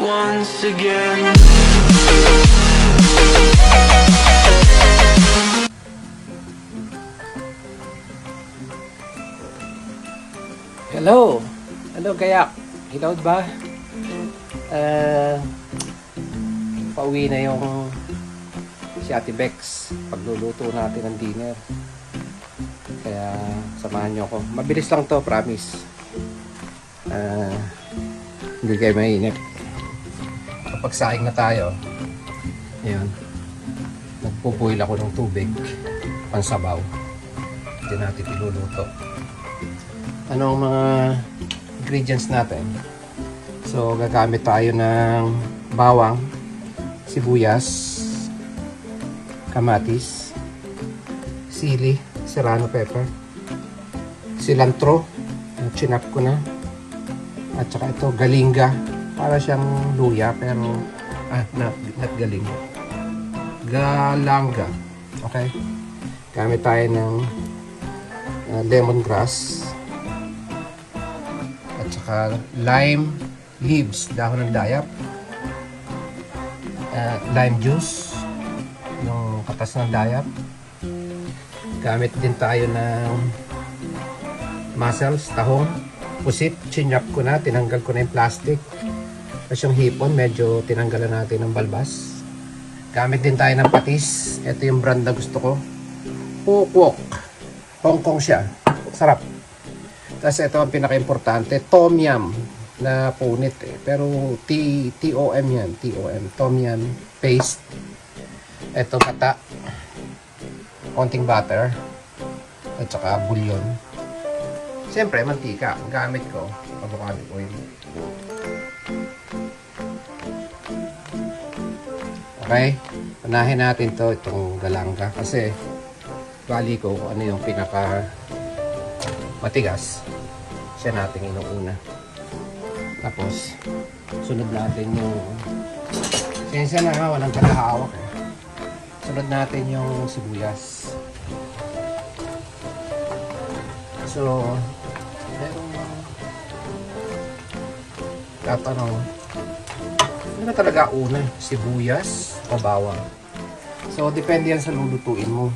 once again. Hello! Hello, Gayak. Hilaw ba? Pauwi na yung si Ate Bex. Pagluluto natin ng dinner. Kaya samahan nyo ako. Mabilis lang to, promise. Hindi kayo mainip. Kapag saing na tayo, ayun, nagpupuil ako ng tubig pansabaw. Hindi natin iluluto. Anong mga ingredients natin? So, gagamit tayo ng bawang, sibuyas, kamatis, sili, serrano pepper, cilantro, chinap ko na, at saka ito, galinga, para siyang luya, pero, not galinga, galanga, okay? Gamit tayo ng lemongrass, at saka lime leaves, dahon ng dayap, lime juice, yung katas ng dayap. Gamit din tayo ng mussels, tahong, pusit, chinyap ko na, tinanggal ko na yung plastic. Tapos yung hipon, medyo tinanggalan natin ng balbas. Gamit din tayo ng patis, ito yung brand na gusto ko, Pukwok, Hong Kong siya, sarap. Tapos ito ang pinaka-importante, Tom Yum na punit pero T-O-M yan, T-O-M, Tom Yum paste. Ito gata, konting butter, at saka bouillon. Siyempre, mantika, ang gamit ko, avocado oil. Okay, unahin natin to, itong galangga, kasi bali ko kung ano yung pinaka matigas, siya natin inuuna. Tapos sunod natin yung sensya na nga, walang kalahawak sunod natin yung sibuyas. So merong tatanong, ano na talaga una, sibuyas o bawang? So depende yan sa lulutuin mo.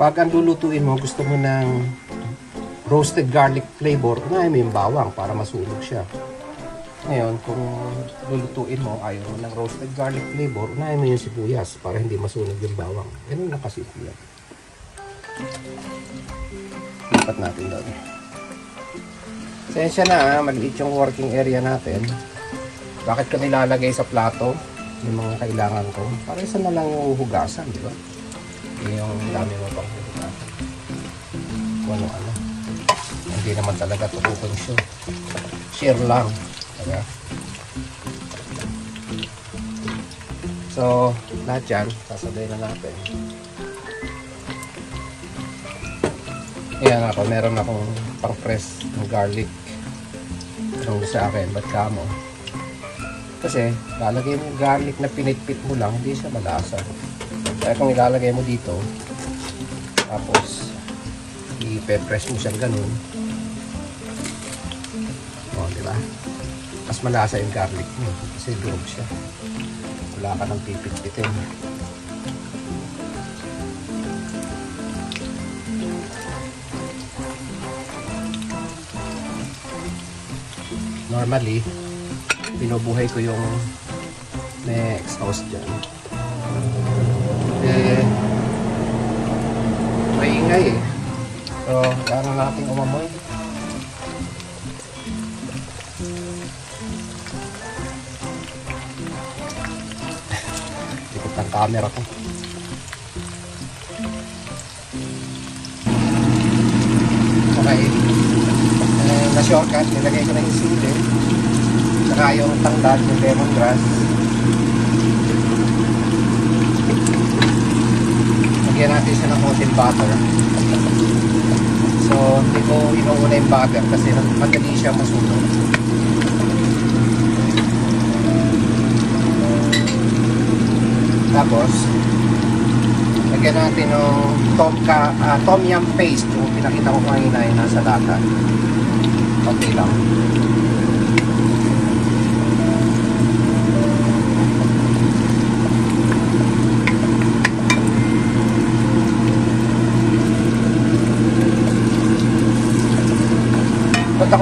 Pag ang lulutuin mo, gusto mo ng roasted garlic flavor, unahin mo yung bawang para masunog siya. Ngayon, kung lulutuin mo, ayaw mo ng roasted garlic flavor, unahin mo yung sibuyas para hindi masunog yung bawang. Ganun lang kasi yan. Lipat natin doon. Sensya na, maliit yung working area natin. Bakit ko nilalagay sa plato yung mga kailangan ko? Para isa na lang hugasan, di ba? Yung dami mo pang hugasan. Kung ano-ano. Hindi naman talaga tukukong siya. Share lang. Diba? So, lahat yan, sasabay na natin. Ayan ako, meron akong pang-press ng garlic. Yung sa akin, ba't kamo? Kasi, lalagay mo yung garlic na pinitpit mo lang, hindi siya malasa. Kaya kung ilalagay mo dito, tapos, i-press mo siyang ganun. O, diba? Mas malasa yung garlic mo kasi durog siya. Wala ka nang pipit-pitin. Normally, binubuhay ko yung may exhaust dyan. Maingay eh. So, gano'n natin umamoy. Ikot ang camera ko. Okay. Na shortcut, nilagay ko na yung sili. Saka yung tangdad, yung lemongrass. Lagyan natin siya ng oil butter. So, hindi ko inuuna yung butter kasi madali siya masunog. Tapos, lagyan natin ng tom yum paste. Yung pinakita ko kanina yung nasa lata. Okay lang.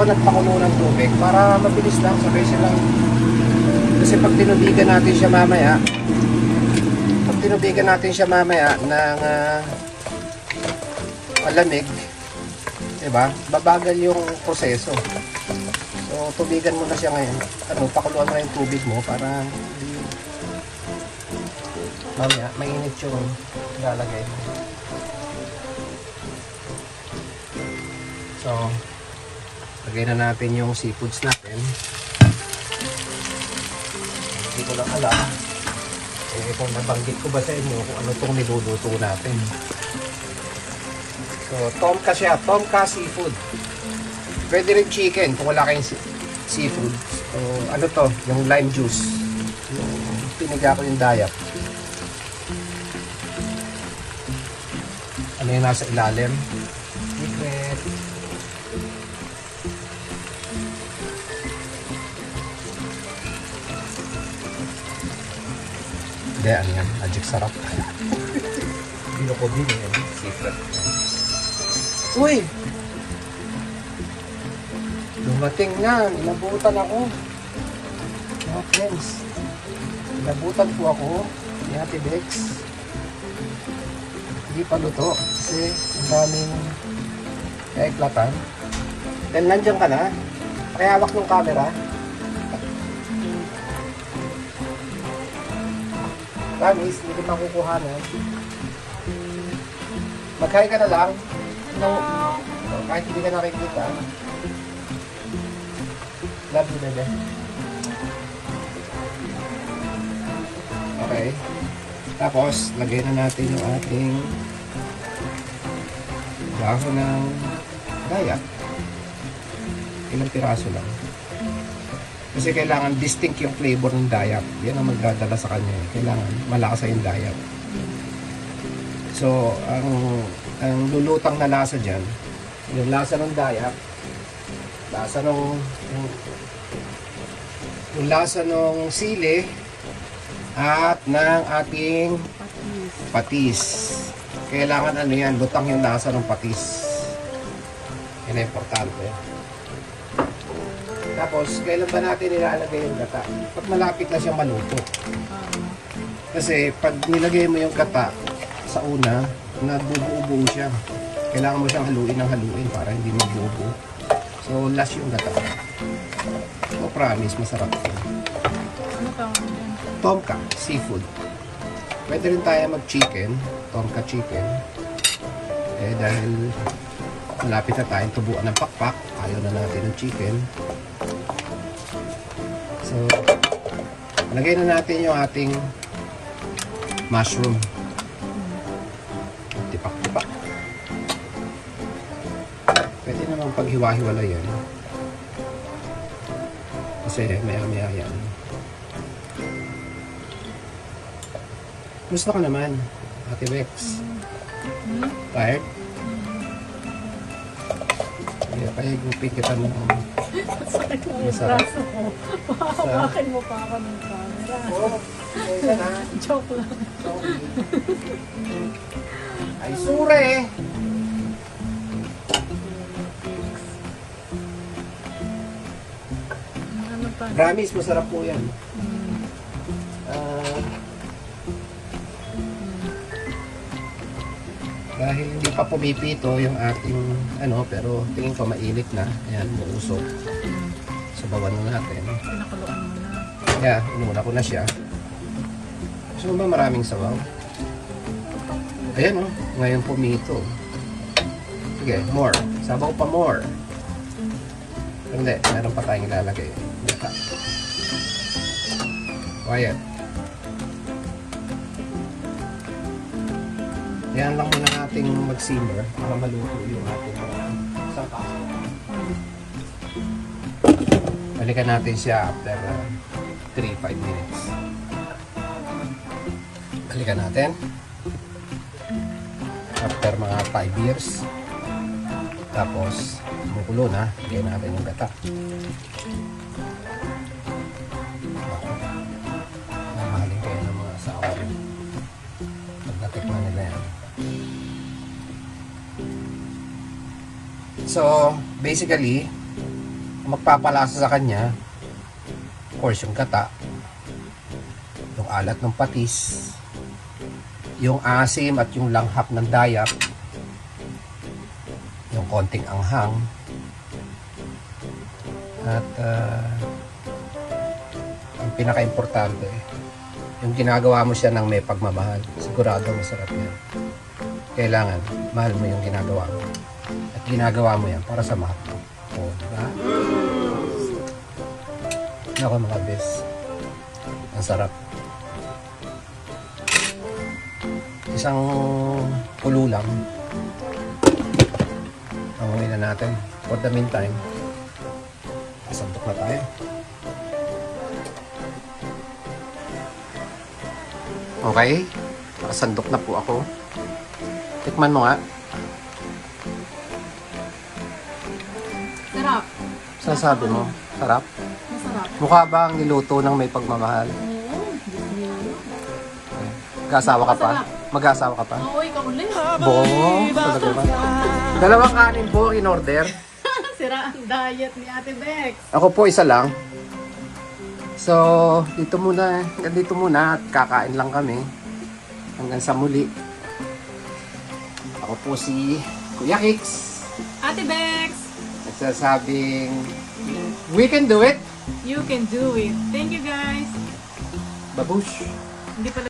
nagpakulo ng tubig para mabilis lang, sabay silang. Kasi pag tinubigan natin siya mamaya ng malamig, diba? Babagal yung proseso. So, tubigan mo na siya ngayon. Pakuluan mo na yung tubig mo para mamaya mainit yung lalagay mo. So, lagay na natin yung seafoods natin. Hindi ko lang alam kung nabanggit ko ba sa inyo kung ano itong niluluto natin. So, tomka siya. Tomka seafood. Pwede rin chicken kung wala kayong seafood. So, ano to? Yung lime juice. Yung piniga ko yung dayap. Ano yung nasa ilalim? Secret. Hindi, ano yan? Magic sarap. Bilo ko din yan. Secret. Uy! Dumating nga. Inabutan ako. Mga friends. Inabutan po ako ni Ate Bex. Hindi pa luto. Kasi ang daming kaiklatan. Dahil nandiyan ka na. Pakihawak ng camera. Promise, hindi ko makukuhanan. Mag-hi ka na lang. No, kahit hindi ka nakikita. Love you, bebe. Okay. Tapos, lagay na natin yung ating dahon ng dayak. Ilang piraso lang. Kasi kailangan distinct yung flavor ng dayak. Yan ang magdadala sa kanya. Kailangan malakas yung dayak. So, ang lulutang na lasa dyan, yung lasa ng dayak, yung lasa ng sili, at ng ating patis. Kailangan ano yan, lutang yung lasa ng patis. Yan ang importante. Tapos, kailan ba natin nilalagay yung gata? Pag malapit na siyang maluto. Kasi pag nilagay mo yung gata sa una, nagbubuo-buo siya. Kailangan mo siyang haluin para hindi magbuo-buo. So, last yung gata. So, promise, masarap ito. Ano tawag yan? Tomka, seafood. Pwede rin tayo mag-chicken, tomka chicken. Dahil malapit na tayong tubuan ng pakpak, ayaw na natin ng chicken. So, lagay na natin yung ating mushroom. Tipak-tipak. Pwede naman paghiwa-hiwala yan. Kasi maya-maya yan. Gusto ka naman, Ate Bex. Tired? Kaya pahigupin kita mo. Sakit mo yung Masarap. braso mo. Makahawakin mo pa ako ng camera. Oo, okay na. Joke lang. Ay, sure! Ano pa? Promise, masarap po yan. Dahil hindi pa pumipito yung ating pero tingin ko mainit na. Ayan, muusok. Sabawan na natin. Pinakuluan mo na. Yeah, inuna ko na siya. Gusto mo ba maraming sabaw? Ayan ngayon pumito. Sige, more. Sabaw pa more. Hindi, meron pa tayong ilalagay. Quiet. Yan lang muna nating mag-simmer para maluto yung ating sangkap. Balikan natin siya after 3-5 minutes. Balikan natin. After mga 5 years. Tapos, kumukulo na. Bigyan natin yung gata. Mamahalin kayo ng mga asawa. Pag natikman nila yan. So, basically, magpapalasa sa kanya, of course, yung gata, yung alat ng patis, yung asim at yung langhap ng dayak, yung konting anghang, at ang pinaka-importante, yung ginagawa mo siya ng may pagmamahal. Sigurado masarap yan. Kailangan, mahal mo yung ginagawa mo. At ginagawa mo yan para sa mahal mo. O, diba? Ako mga bes. Ang sarap. Isang kulo lang. Panguwi na natin. For the meantime, sandok na tayo. Okay. Nakasandok na po ako. Tikman mo nga. Sarap. Sasabi mo, sarap. Masarap. Mukha ba ang niluto ng may pagmamahal? Oo. Okay. Mag-asawa ka pa? Mag-asawa ka pa? Oo, ikaw ulit. Bo, talaga ba? Dalawang kanin po in order. Sira ang diet ni Ate Bex. Ako po isa lang. So, dito muna, hanggang dito muna at kakain lang kami. Hanggang sa muli. Ako po si Kuya Kicks. Ate Bex, Nagsasabing, we can do it. you can do it. Thank you guys. Babush. Hindi pala